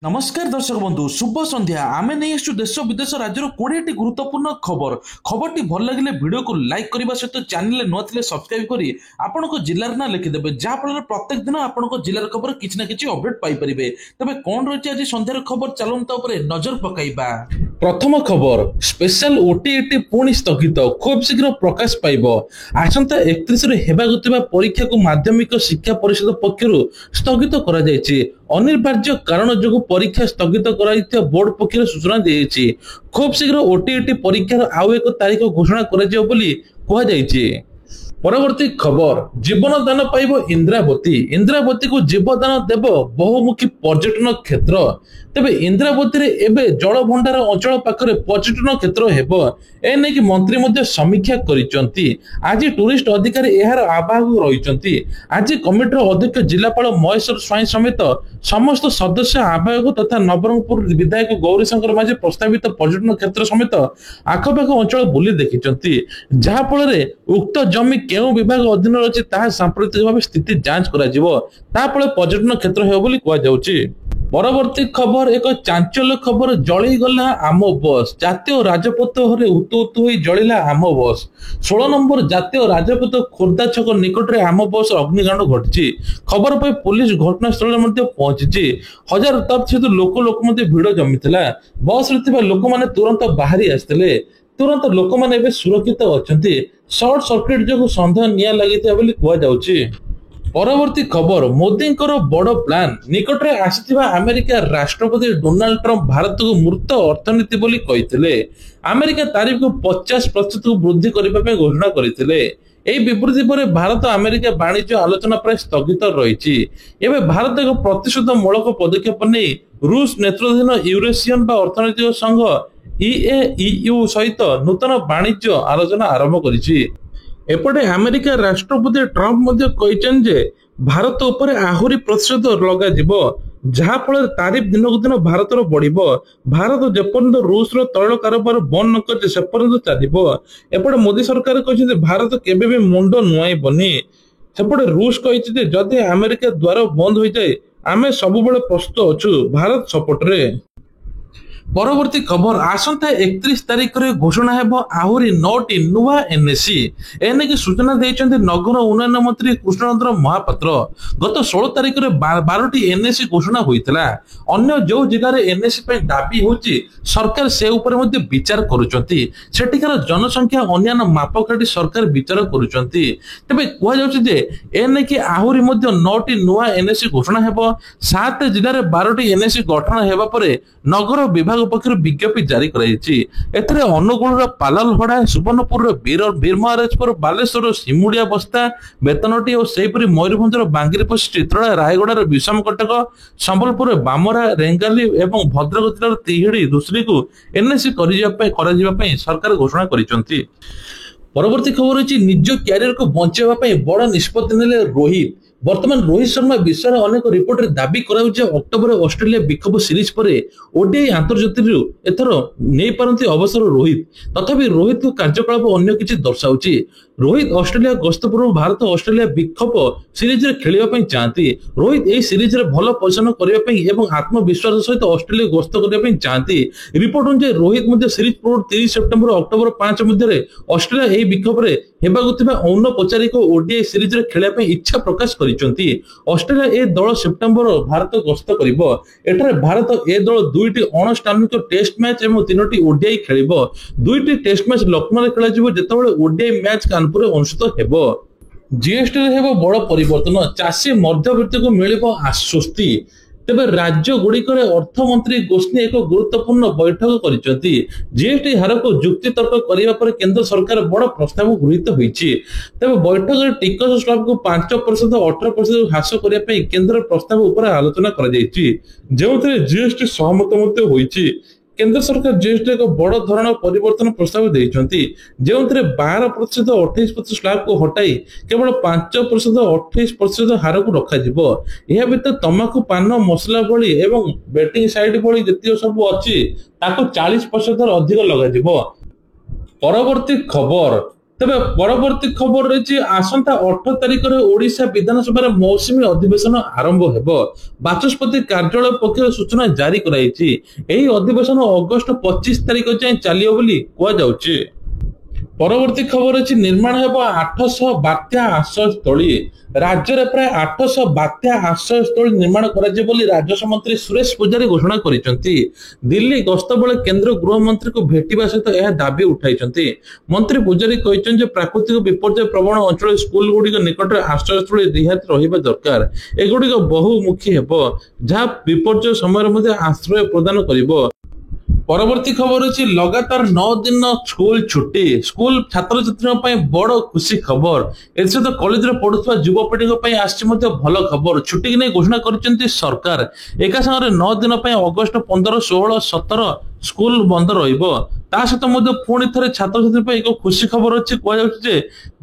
नमस्कार दर्शक बंधु शुभ संध्या आमे नहीं आसु देश विदेश राज्यर 20टी गुरुत्वपूर्ण खबर खबरटी भल लगे वीडियो को लाइक करने सहित चैनल न थे सब्सक्राइब करी आपण जिलार ना लिखिदेवे जहाँफल प्रत्येक दिन आपण जिलार खबर किसी ना कि अपडेट पाइपर तेज कौन रही आज संध्यार खबर चलता नजर पकाइबा। प्रथम खबर स्पेशल ओटीईटी पुणी स्थगित खूब शीघ्र प्रकाश पाइब आसंता 31 हेबाकुଥିବା परीक्षा को माध्यमिक शिक्षा परिषद पक्षर स्थगित करा जायछि अनिवार्य कारण जो परीक्षा स्थगित कराइथिया बोर्ड पक्षर सूचना दी खूब शीघ्र ओटीईटी परीक्षार आउ एक तारीख घोषणा करा बोली कहा जायछि। परवर्ती खबर जीवन दान पाइब इंद्रावती को जीवदान देव बहुमुखी पर्यटन क्षेत्र तेबे इंद्रावती एबे जल भंडार अंचल पाखरे पर्यटन क्षेत्र हेबो एने की मंत्री मध्ये समीक्षा करिसंती। आज टूरिस्ट अधिकारी एहार आवाहक रहिसंती। आज कमिटीर अध्यक्ष जिलापाल महेश्वर स्वाई समेत समस्त सदस्य आवाहक तथा नवरंगपुर विधायक गौरीशंकर माझी प्रस्तावित पर्यटन क्षेत्र समेत आखपाख अंचल बुली देखिसंती जहा फल उक्त जमी केउ विभाग अधीन अछि ताहा सांप्रतिक भाव स्थिति जांच करा जिवो ता फल पर्यटन क्षेत्र हेबो बोली कहा जाउछि। परवर्ती खबर एक चांचल्य खबर जली गला आम बस जातीय राजपथ उतु उतु हो जलिला आम बस 16 नंबर जातीय राजपथ खोर्धा छक निकट में आम बस अग्निकांड घटी खबर पाई पुलिस घटनास्थल में पहुंची हजार सहित लोक भिड़ जमी बस लोक मैंने तुरंत बाहरी आसते तुरंत लोक मैंने सुरक्षित अच्छा सर्ट सर्किट जो सन्देह निया लगी कहुच्छी। परवर्ती खबर मोदी बड़ प्लान निकट में आसीथिबा अमेरिका राष्ट्रपति डोनाल्ड ट्रंप भारत को मूर्त अर्थनीति बोली कहिथिले अमेरिका तारीफ को 50% को वृद्धि करने घोषणा करथिले। एही विवृद्धि पर भारत अमेरिका वाणिज्य आलोचना प्राय स्थगित रही एवं भारत एक प्रतिशोधमूलक पदक्षेप नहीं रूस नेतृत्वाधीन यूरेशियन अर्थनैतिक संघ EAEU सहित नूतन वाणिज्य आलोचना आरंभ करिछि। एपटे अमेरिका राष्ट्रपति ट्रंप जे भारत उपर आहुरी प्रतिशोध लगा जहा फल तारीफ दिन को दिन भारत बढ़िबो भारत जेपर्यंत रूस तैल कारोबार बंद न कर से पर्यंत चलिबो। एपटे मोदी सरकार कहते भारत केबे भी मुंड नुआइबनी सेपटे रूस कहते जदि अमेरिका द्वार बंद हो जाए आमे सब बेले प्रस्तुत अछु भारत सपोर्ट रे। परवर्ती खबर आसंता 31 तारीख रे घोषणा हेबो आहुरी 9टी नुआ एनएसी एने की सूचना देइचंती नगर उन्नयन मंत्री कृष्णचंद्र महापात्र गत 16 तारीख रे 12टी एनएसी घोषणा होइतला अन्य जो जिल्ला रे एनएसी पे दाबी होची सरकार से ऊपर मध्ये विचार करूचंती सेटिकार जनसंख्या अन्यान्य मापकाठी सरकार विचार करूचंती तबे कुआ जाउची जे एने की आहुरी मध्ये 9टी नुआ एनएसी घोषणा हेबो 7 जिल्ला रे 12टी एनएसी गठन हेबा परे नगर विभाग पक्षर विज्ञप्ति जारी कर अनुगुण पालालहड़ा सुवर्णपुर बीरमहाराजपुर बालेश्वर सिमुड़िया बस्ता बेतनटी और सेहीपरि मयूरभंजर बांगिरीपोस्ट चित्रोड़ा रायगड़ार विषम कटक संबलपुर बामरा रेंगाली एवं भद्रक जिलार तिहिड़ी धुसरी को एनएसी सरकार घोषणा करिसंती। परवर्ती खबर होची निज क्यारियर को बंचाइबा बड़ निष्पत्ति नेले रोहित वर्तमान रोहित शर्मा विषय अनेक रिपोर्ट दाबी कराउचे अक्टोबर ऑस्ट्रेलिया विक्षोभ सीरीज पर ओडीआई आंतर्जातीय एथर नहीं पारती अवसर रोहित तथापि रोहित को कार्यकलाप अन्य किसी दर्शाउची रोहित ऑस्ट्रेलिया गस्त पूर्व भारत ऑस्ट्रेलिया विक्षोभ सीरीज रे खेलिबा चाहती रोहित एही सीरीज रे भल प्रदर्शन करबा एवं आत्मविश्वास सहित ऑस्ट्रेलिया गस्त करबा चाहती रिपोर्ट अनुसार रोहित मध्य सीरीज पूर्व 30 सेप्टेम्बर अक्टोबर 5 मध्य ऑस्ट्रेलिया एही विक्षोभ रे हेबाकुथिबा औनपचारिक ओडीआई सीरीज रे खेलिबा इच्छा प्रकाश करिसंती। ऑस्ट्रेलिया ए दल सेप्टेम्बर भारत गस्त करिवो एठारे भारत ए दल 2टी अणस्टानिक टेस्ट मैच एवं 3टी ओडीआई खेलिवो 2टी टेस्ट मैच लखनऊ रे खेला जिवो जेतेबेले ओडीआई मैच कानपुर रे अनुष्ठित हेबो। जीएसटी रे हेबो बड़ परिवर्तन चाषी मध्यवर्ती को मिलिबो आश्वस्ति तेबे राज्य गुड़िक अर्थमंत्री गोष्ठी एक गुरुत्वपूर्ण बैठक करिसंती जीएसटी हार को जुक्ति तर्क करने पर केंद्र सरकार बड़ प्रस्ताव गृहीत होईछि तेबे बैठक में टिकस स्लैब को 5% 18% ह्रास करने केंद्र प्रस्ताव उपर आलोचना करा जायछि जेउथरे जीएसटी सहमत मते होईछि। केंद्र सरकार जीएसटी एक बड़ धरण परिवर्तन प्रस्ताव देइछंती जेउथरे 12% 28% स्लैब को हटाई केवल 5% 28% हार को रखा जिवो एहा भितर तमाकू पान मसला भली एवं बेटिंग साइड भली जतियो सब अछि ताको 40% अधिक लगा जिवो। परवर्ती खबर ତେବେ ପରବର୍ତ୍ତୀ ଖବର ରହିଛି ଆସନ୍ତା 18 ତାରିଖରେ ଓଡ଼ିଶା ବିଧାନସଭାର ମୌସୁମୀ ଅଧିବେଶନ ଆରମ୍ଭ ହେବ। ବାଚସ୍ପତି କାର୍ଯ୍ୟାଳୟ ପକ୍ଷରୁ ସୂଚନା ଜାରି କରାଯାଇଛି। ଏହି ଅଧିବେଶନ ଅଗଷ୍ଟ 25 ତାରିଖ ଯାଏଁ ଚାଲିବ ବୋଲି କୁହାଯାଉଛି। ପରବର୍ତ୍ତୀ ଖବର ଅଛି ନିର୍ମାଣ ହେବ 800 ବାତ୍ୟା ଆଶ୍ରୟସ୍ଥଳୀ। ରାଜ୍ୟରେ ପ୍ରାୟ 800 ବାତ୍ୟା ଆଶ୍ରୟସ୍ଥଳୀ ନିର୍ମାଣ କରାଯିବ ବୋଲି ରାଜସ୍ୱ ମନ୍ତ୍ରୀ ସୁରେଶ ପୂଜାରୀ ଘୋଷଣା କରିଛନ୍ତି। ଦିଲ୍ଲୀ ଗସ୍ତ ବେଳେ କେନ୍ଦ୍ର ଗୃହମନ୍ତ୍ରୀଙ୍କୁ ଭେଟିବା ସହିତ ଏହା ଦାବି ଉଠାଇଛନ୍ତି। ମନ୍ତ୍ରୀ ପୂଜାରୀ କହିଛନ୍ତି ଯେ ପ୍ରାକୃତିକ ବିପର୍ଯ୍ୟୟ ପ୍ରବଣ ଅଞ୍ଚଳରେ ସ୍କୁଲଗୁଡ଼ିକ ନିକଟରେ ଆଶ୍ରୟସ୍ଥଳୀ ରିହାତି ରହିବା ଦରକାର। ଏଗୁଡ଼ିକ ବହୁମୁଖୀ ହେବ, ଯାହା ବିପର୍ଯ୍ୟୟ ସମୟରେ ମଧ୍ୟ ଆଶ୍ରୟ ପ୍ରଦାନ କରିବ। ପରବର୍ତ୍ତୀ ଖବର ଅଛି ଲଗାତାର 9 ଦିନ ସ୍କୁଲ ଛୁଟି। ସ୍କୁଲ ଛାତ୍ରଛାତ୍ରୀଙ୍କ ପାଇଁ ବଡ ଖୁସି ଖବର। ଏଥିସହିତ କଲେଜରେ ପଢୁଥିବା ଯୁବପିଢିଙ୍କ ପାଇଁ ଆସିଛି ମଧ୍ୟ ଭଲ ଖବର। ଛୁଟିକୁ ନେଇ ଘୋଷଣା କରିଛନ୍ତି ସରକାର। ଏକା ସାଙ୍ଗରେ 9 ଦିନ ପାଇଁ ଅଗଷ୍ଟ 15, 16, 17 ସ୍କୁଲ ବନ୍ଦ ରହିବ। ତା ସହିତ ମଧ୍ୟ ପୁଣି ଥରେ ଛାତ୍ରଛାତ୍ରୀ ପାଇଁ ଏକ ଖୁସି ଖବର ଅଛି। କୁହାଯାଉଛି ଯେ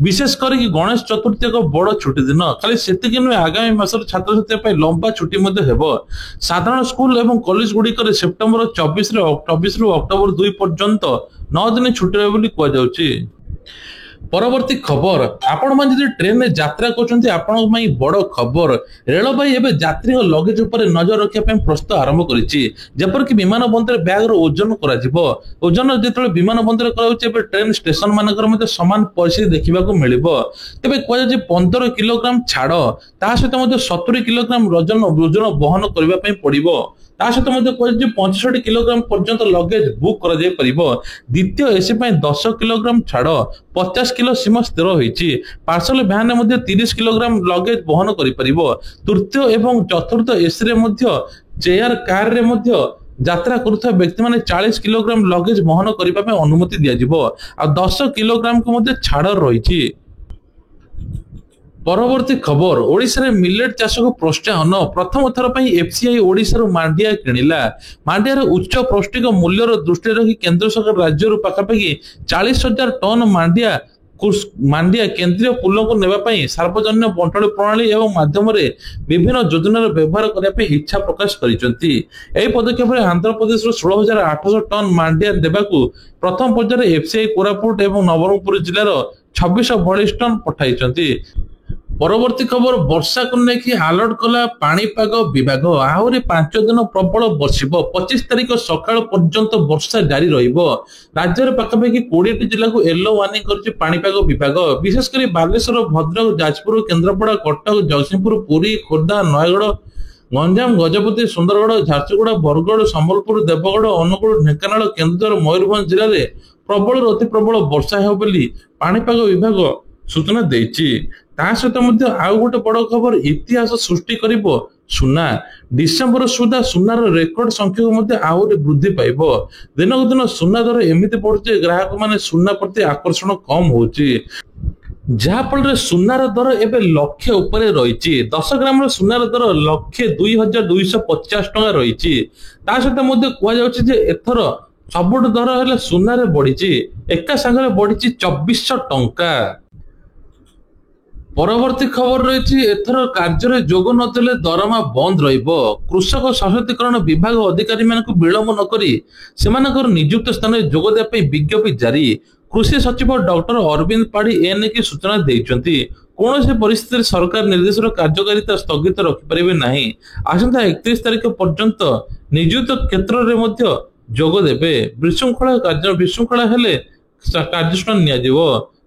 ବିଶେଷ କରିକି ଗଣେଶ ଚତୁର୍ଥୀ ଏକ ବଡ ଛୁଟି ଦିନ। ଖାଲି ସେତିକି ନୁହେଁ, ଆଗାମୀ ମାସରେ ଛାତ୍ରଛାତ୍ରୀ ପାଇଁ ଲମ୍ବା ଛୁଟି ମଧ୍ୟ ହେବ। ସାଧାରଣ ସ୍କୁଲ ଏବଂ କଲେଜ ଗୁଡିକରେ ସେପ୍ଟେମ୍ବର 24ରୁ ଅକ୍ଟୋବର 2 ପର୍ଯ୍ୟନ୍ତ 9 ଦିନ ଛୁଟି ରହିବ ବୋଲି କୁହାଯାଉଛି। ପରବର୍ତ୍ତୀ ଖବର, ଆପଣମାନେ ଯଦି ଟ୍ରେନରେ ଯାତ୍ରା କରୁଛନ୍ତି ଆପଣଙ୍କ ପାଇଁ ବଡ ଖବର। ରେଳବାଇ ଏବେ ଯାତ୍ରୀଙ୍କ ଲଗେଜ ଉପରେ ନଜର ରଖିବା ପାଇଁ ପ୍ରସ୍ତୁତ ଆରମ୍ଭ କରିଛି। ଯେପରିକି ବିମାନ ବନ୍ଦରରେ ବ୍ୟାଗର ଓଜନ କରାଯିବ। ଓଜନ ଯେତେବେଳେ ବିମାନ ବନ୍ଦରରେ କରାଯାଉଛି, ଏବେ ଟ୍ରେନ ଷ୍ଟେସନ ମାନଙ୍କରେ ମଧ୍ୟ ସମାନ ପରିସ୍ଥିତି ଦେଖିବାକୁ ମିଳିବ। ତେବେ କୁହାଯାଉଛି 15 କିଲୋଗ୍ରାମ ଛାଡ, ତା ସହିତ ମଧ୍ୟ 70 କିଲୋଗ୍ରାମ ଓଜନ ବହନ କରିବା ପାଇଁ ପଡିବ। ତା ସହିତ ମଧ୍ୟ କୁହାଯାଉଛି 65 କିଲୋଗ୍ରାମ ପର୍ଯ୍ୟନ୍ତ ଲଗେଜ ବୁକ୍ କରାଯାଇ ପାରିବ। ଦ୍ୱିତୀୟ ଏସି ପାଇଁ 10 କିଲୋଗ୍ରାମ ଛାଡ, 50 କିଲୋ ସୀମା ସ୍ଥିର ହୋଇଛି। ପାର୍ସଲ ଭ୍ୟାନରେ ମଧ୍ୟ 30 କିଲୋଗ୍ରାମ ଲଗେଜ ବହନ କରିପାରିବ। ତୃତୀୟ ଏବଂ ଚତୁର୍ଥ ଏସିରେ ମଧ୍ୟ ଚେୟାର କାରରେ ମଧ୍ୟ ଯାତ୍ରା କରୁଥିବା ବ୍ୟକ୍ତିମାନେ 40 କିଲୋଗ୍ରାମ ଲଗେଜ ବହନ କରିବା ପାଇଁ ଅନୁମତି ଦିଆଯିବ। ଆଉ 10 କିଲୋଗ୍ରାମକୁ ମଧ୍ୟ ଛାଡ ରହିଛି। ପରବର୍ତ୍ତୀ ଖବର, ଓଡ଼ିଶାରେ ମିଲେଟ ଚାଷକୁ ପ୍ରୋତ୍ସାହନ। ପ୍ରଥମ ଥର ପାଇଁ ଏଫସିଆଇ ଓଡ଼ିଶାରୁ ମାଣ୍ଡିଆ କିଣିଲା। ମାଣ୍ଡିଆର ଉଚ୍ଚ ପୌଷ୍ଟିକ ମୂଲ୍ୟର ଦୃଷ୍ଟିରେ ରଖି କେନ୍ଦ୍ର ସରକାର ରାଜ୍ୟରୁ ପାଖାପାଖି 40,000 ଟନ୍ ମାଣ୍ଡିଆ କେନ୍ଦ୍ରୀୟ ପୁଲକୁ ନେବା ପାଇଁ ସାର୍ବଜନୀନ ବଣ୍ଟନ ପ୍ରଣାଳୀ ଏବଂ ମାଧ୍ୟମରେ ବିଭିନ୍ନ ଯୋଜନାର ବ୍ୟବହାର କରିବା ପାଇଁ ଇଚ୍ଛା ପ୍ରକାଶ କରିଛନ୍ତି। ଏହି ପଦକ୍ଷେପରେ ଆନ୍ଧ୍ରପ୍ରଦେଶର 16,800 ଟନ୍ ମାଣ୍ଡିଆ ଦେବାକୁ ପ୍ରଥମ ପର୍ଯ୍ୟାୟରେ ଏଫସିଆଇ କୋରାପୁଟ ଏବଂ ନବରଙ୍ଗପୁର ଜିଲ୍ଲାର 2642 ଟନ୍ ପଠାଇଛନ୍ତି। ପରବର୍ତ୍ତୀ ଖବର, ବର୍ଷାକୁ ନେଇକି ଆଲର୍ଟ କଲା ପାଣିପାଗ ବିଭାଗ। ଆହୁରି 5 ଦିନ ପ୍ରବଳ ବର୍ଷିବ। 25 ତାରିଖ ସକାଳ ପର୍ଯ୍ୟନ୍ତ ବର୍ଷା ଜାରି ରହିବ। ରାଜ୍ୟରେ ପାଖାପାଖି 20ଟି ଜିଲ୍ଲାକୁ ୟେଲୋ ୱାର୍ଣ୍ଣିଂ କରିଛି ପାଣିପାଗ ବିଭାଗ। ବିଶେଷ କରି ବାଲେଶ୍ୱର, ଭଦ୍ରକ, ଯାଜପୁର, କେନ୍ଦ୍ରାପଡ଼ା, କଟକ, ଜଗତସିଂହପୁର, ପୁରୀ, ଖୋର୍ଦ୍ଧା, ନୟାଗଡ଼, ଗଞ୍ଜାମ, ଗଜପତି, ସୁନ୍ଦରଗଡ଼, ଝାରସୁଗୁଡ଼ା, ବରଗଡ଼, ସମ୍ବଲପୁର, ଦେବଗଡ଼, ଅନୁଗୁଳ, ଢେଙ୍କାନାଳ, କେନ୍ଦୁଝର, ମୟୂରଭଞ୍ଜ ଜିଲ୍ଲାରେ ପ୍ରବଳରୁ ଅତି ପ୍ରବଳ ବର୍ଷା ହେବ ବୋଲି ପାଣିପାଗ ବିଭାଗ ସୂଚନା ଦେଇଛି। ତା ସହିତ ମଧ୍ୟ ଆଉ ଗୋଟେ ବଡ ଖବର, ଇତିହାସ ସୃଷ୍ଟି କରିବ ସୁନା। ଡିସେମ୍ବର ସୁଦ୍ଧା ସୁନାର ରେକର୍ଡ ସଂଖ୍ୟାକୁ ମଧ୍ୟ ଆହୁରି ବୃଦ୍ଧି ପାଇବ। ଦିନକୁ ଦିନ ସୁନା ଦର ଏମିତି ବଢୁଛି, ଗ୍ରାହକ ମାନେ ସୁନା ପ୍ରତି ଆକର୍ଷଣ କମ ହଉଛି, ଯାହା ଫଳରେ ସୁନାର ଦର ଏବେ ଲକ୍ଷେ ଉପରେ ରହିଛି। 10 ଗ୍ରାମର ସୁନାର ଦର 1,02,250 ଟଙ୍କା ରହିଛି। ତା ସହିତ ମଧ୍ୟ କୁହାଯାଉଛି ଯେ ଏଥର ସବୁଠୁ ଦର ହେଲେ ସୁନାରେ ବଢିଛି, ଏକା ସାଙ୍ଗରେ ବଢିଛି 2,400 ଟଙ୍କା। ପରବର୍ତ୍ତୀ ଖବର ରହିଛି, ଏଥର କାର୍ଯ୍ୟରେ ଯୋଗ ନଦେଲେ ଦରମା ବନ୍ଦ ରହିବ। କୃଷକ ସଶକ୍ତିକରଣ ବିଭାଗ ଅଧିକାରୀମାନଙ୍କୁ ବିଳମ୍ବ ନ କରି ସେମାନଙ୍କର ନିଯୁକ୍ତ ସ୍ଥାନରେ ଯୋଗ ଦେବା ପାଇଁ ବିଜ୍ଞପ୍ତି ଜାରି। କୃଷି ସଚିବ ଡକ୍ଟର ଅରବିନ୍ଦ ପାଢୀ ଏନେଇ ସୂଚନା ଦେଇଛନ୍ତି। କୌଣସି ପରିସ୍ଥିତିରେ ସରକାର ନିର୍ଦ୍ଦେଶର କାର୍ଯ୍ୟକାରିତା ସ୍ଥଗିତ ରଖିପାରିବେ ନାହିଁ। ଆସନ୍ତା 31 ତାରିଖ ପର୍ଯ୍ୟନ୍ତ ନିଯୁକ୍ତ କ୍ଷେତ୍ରରେ ମଧ୍ୟ ଯୋଗ ଦେବେ। ବିଶୃଙ୍ଖଳା ହେଲେ କାର୍ଯ୍ୟାନୁଷ୍ଠାନ ନିଆଯିବ।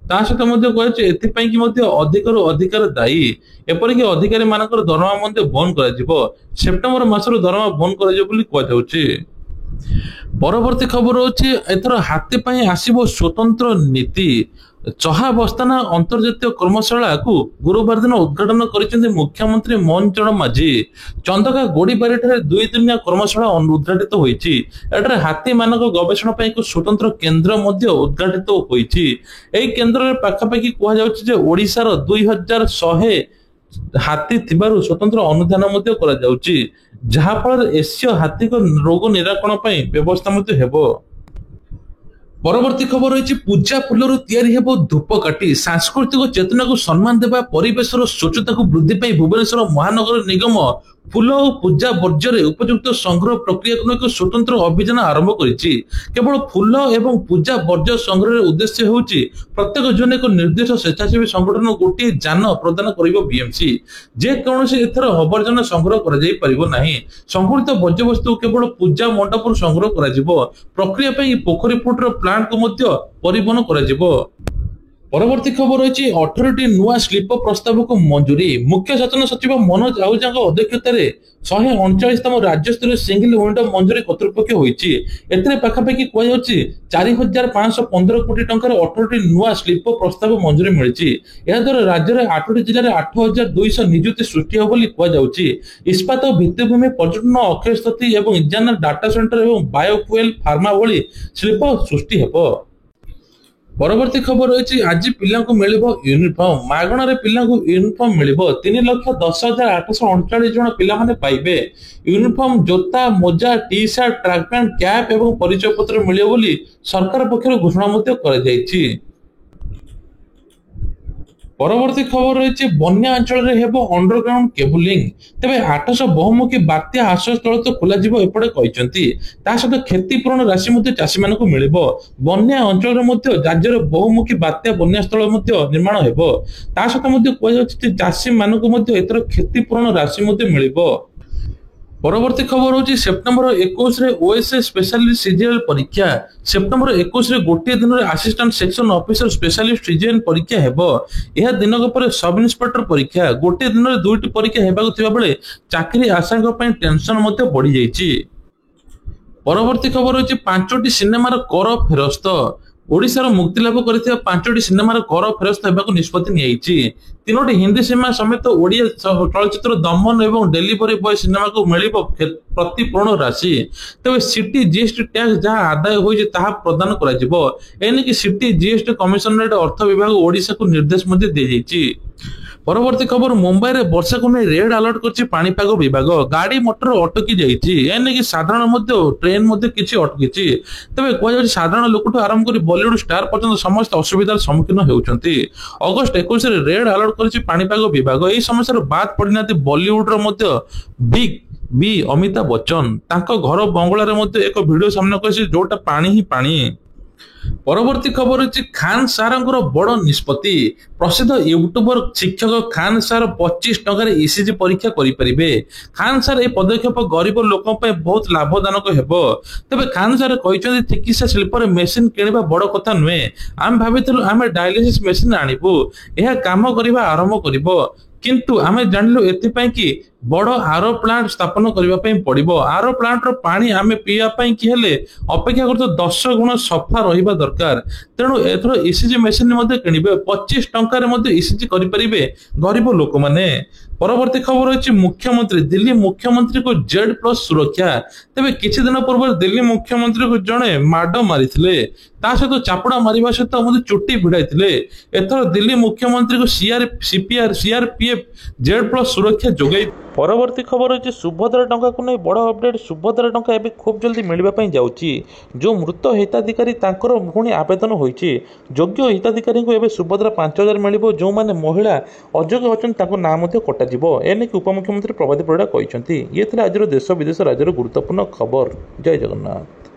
ତା ସହିତ ମଧ୍ୟ କୁହାଯାଉଛି ଏଥିପାଇଁ କି ମଧ୍ୟ ଅଧିକରୁ ଅଧିକାର ଦାୟୀ। ଏପରିକି ଅଧିକାରୀ ମାନଙ୍କର ଦରମା ମଧ୍ୟ ବନ୍ଦ କରାଯିବ। ସେପ୍ଟେମ୍ବର ମାସରୁ ଦରମା ବନ୍ଦ କରାଯିବ ବୋଲି କୁହାଯାଉଛି। ପରବର୍ତ୍ତୀ ଖବର ହଉଛି, ଏଥର ହାତୀ ପାଇଁ ଆସିବ ସ୍ୱତନ୍ତ୍ର ନୀତି। ଚହା ବସ୍ତାନା ଅନ୍ତର୍ଜାତୀୟ କର୍ମଶାଳାକୁ ଗୁରୁବାର ଦିନ ଉଦ୍ଘାଟନ କରିଛନ୍ତି ମୁଖ୍ୟମନ୍ତ୍ରୀ ମୋହନ ଚରଣ ମାଝୀ। ଚନ୍ଦକା ଗୋଡିବାରିଠାରେ 2 ଦିନିଆ କର୍ମଶାଳା ଉଦ୍ଘାଟିତ ହୋଇଛି। ଏଠାରେ ହାତୀ ମାନଙ୍କ ଗବେଷଣା ପାଇଁ ଏକ ସ୍ୱତନ୍ତ୍ର କେନ୍ଦ୍ର ମଧ୍ୟ ଉଦ୍ଘାଟିତ ହୋଇଛି। ଏହି କେନ୍ଦ୍ରରେ ପାଖାପାଖି କୁହାଯାଉଛି ଯେ ଓଡ଼ିଶାର 2,100 ହାତୀ ଥିବାରୁ ସ୍ୱତନ୍ତ୍ର ଅନୁଧ୍ୟାନ ମଧ୍ୟ କରାଯାଉଛି, ଯାହା ଫଳରେ ଏସୀୟ ହାତୀଙ୍କ ରୋଗ ନିରାକରଣ ପାଇଁ ବ୍ୟବସ୍ଥା ମଧ୍ୟ ହେବ। ପରବର୍ତ୍ତୀ ଖବର ରହିଛି, ପୂଜା ଫୁଲରୁ ତିଆରି ହେବ ଧୂପକାଠି। ସାଂସ୍କୃତିକ ଚେତନାକୁ ସମ୍ମାନ ଦେବା, ପରିବେଶର ସ୍ୱଚ୍ଛତାକୁ ବୃଦ୍ଧି ପାଇଁ ଭୁବନେଶ୍ୱର ମହାନଗର ନିଗମ फूल और पूजा वर्ज्य उपयुक्त संग्रह प्रक्रिया को एक स्वतंत्र अभियान आरंभ करिछि। केवल फूल एवं पूजा वर्ज्य संग्रह उद्देश्य होउछि प्रत्येक जन एक निर्दिष्ट स्वेच्छासेवी संगठन गोटे जान प्रदान करिवो बीएमसी। जे कौनसी एथर आवर्जना संग्रह करा जाई परिबो नाही। संग्रहित वर्ज्य वस्तु केवल पूजा मंडप संग्रह करा जिवो। प्रक्रिया पई पोखरी फुटर प्लांट को मध्य परिवहन करा जिवो। परवर्ती खबर रही 18टी नुआ स्लीपर प्रस्ताव को मंजूरी। मुख्य शासन सचिव मनोज आहूजा अध्यक्षतार 139तम राज्यस्तरीय सिंगल विंडो मंजूरी कर्तृपक्ष होती। पाखापाखि कहुच्छी 4515 कोटी टंकार 18टी नुआ स्लीपर प्रस्ताव मंजूरी मिली। याद्वारा राज्य में 8टी जिले में 8200 निजुक्ति सृष्टि हो कहुच्छी। इस्पात भित्तिभूमि पर्यटन अक्षय स्थिति और इंजान डाटा सेंटर और बायोफ्यूएल फार्मा भली शिल्प सृष्टि हो। परवर्ती खबर रही आज पिला मिलिबो यूनिफॉर्म। मागणार पिला यूनिफॉर्म मिलिबो। 3,10,839 जन पिला माने पाइबे। यूनिफॉर्म जोता मोजा T shirt track pant cap एवं परिचय पत्र मिलियो बोली सरकार पक्षर घोषणा मध्य करा जायछि। परवर्ती खबर रही बन्या अंचल में हेबो अंडरग्राउंड केबुलिंग। तेबे 800 बहुमुखी बात्या आश्रयस्थल तो खोल एपटे कहते। सहित क्षतिपूरण राशि चाषी मानक मिलिबो। बन्या अंचल राज्य में बहुमुखी बात्या बन्यास्थल निर्माण हेबो। सहित कहुच्छी चाषी मानक एथर क्षतिपूरण राशि मिलिबो। परवर्ती खबर होची सेप्टेम्बर 21 रे ओएसए स्पेशलिस्ट सीजीएल परीक्षा। सेप्टेम्बर 21 रे गोटे दिन रे assistant section officer specialist CGL परीक्षा हेबो। यह दिनक पर सब इंस्पेक्टर परीक्षा। गोटे दिन रे दुईटी परीक्षा हेबाक थिबा बेले चाकरी आशांक पय टेंशन मते बढ़ी जाईची। परवर्ती खबर होची 5टी सिनेमार कर फेरस्त। ओडिशार मुक्तिलाभ करथिबा 5टी सिनेमार कर फेरस्त हेबाक निष्पत्ति नियाइछि। 3टी हिंदी सिनेमा समेत ओडिया चलचित्र दमन एवं डेलीवरी बॉय सिनेमा को मिलिबो प्रतिपूर्ण राशि। तबे सिटी जीएसटी टैक्स जहां आदाय होइछि ताहा प्रदान करा जिवो। एनिकि सिटी जीएसटी कमिशनरेट अर्थ विभाग ओडिशा को निर्देश मध्ये दे जाइछि। परवर्ती खबर मुंबई रे वर्षा को नहीं रेड अलर्ट करछि पाणीपाग विभाग। गाड़ी मोटर अटकी जाइछि। एनेकि साधारण ट्रेन किछि अटकिछि। तबे कह साधारण लोक आरंभ कर बॉलीवुड स्टार पर्यंत समस्त असुविधार सम्मुखीन होउछन्ति। अगस्त 21 रे रेड अलर्ट करछि पाणीपाग विभाग। एही समस्या बात पड़िनाति बॉलीवुड रो बिग बी अमिताभ बच्चन। तांको घर बंगला रे एक वीडियो सामने करछि जोटा पानी ही पानी। परवर्ती खबर होची खान सारंकर बड़ निष्पत्ति। प्रसिद्ध यूट्यूबर शिक्षक खान सार 25 टंकार ईसीजी परीक्षा करि परिबे। खान सार ए पदक्षेप गरीब लोकों पे बहुत लाभदायक हेबो। तबे खान सार कहिसथि चिकित्सा शिल्प रे मेसिन किनिबा बड़ कथा नुहे। आम भाबितलु आमे डायलिसिस मेसिन आनिबु। एहा काम करिबा आरंभ करिबो। किंतु आमे जानिलु एथिपाई कि बड़ आरो प्लांट स्थापन करने पड़ो। आरो प्लांट रो पानी आमे पीवा कि हेले अपेक्षाकृत 10 गुण सफा रहिबा दरकार। तेणु एथर ईसीजी मेसिन किणवे 25 टंकार ईसीजी करें गरीब लोक मैंने। परवर्ती खबर होची मुख्यमंत्री दिल्ली मुख्यमंत्री को जेड प्लस सुरक्षा। तेबे किछि दिन पूर्व दिल्ली मुख्यमंत्री को जड़े माड मारी सहित चापड़ा मारिबा सहित चुट्टी भिड़ाई। एथर दिल्ली मुख्यमंत्री को सीआरपीएफ जेड प्लस सुरक्षा जोगाई। परवर्ती खबर होची सुभद्रा टंका को नहीं बड़ अपडेट। सुभद्रा टंका एबे खूब जल्दी मिलवा जाउची। जो मृत हिताधिकारी तांकर पुणी आवेदन होईची। योग्य हिताधिकारी को एबे सुभद्रा 5000 मिलिबो। जो माने महिला अयोग्य अछन ताको नाम मध्ये कटा जिवो। एने कि उपमुख्यमंत्री प्रभात परिडा कहिसंती। ये थिला आजर देश विदेश राज्यर गुरुत्वपूर्ण खबर। जय जगन्नाथ।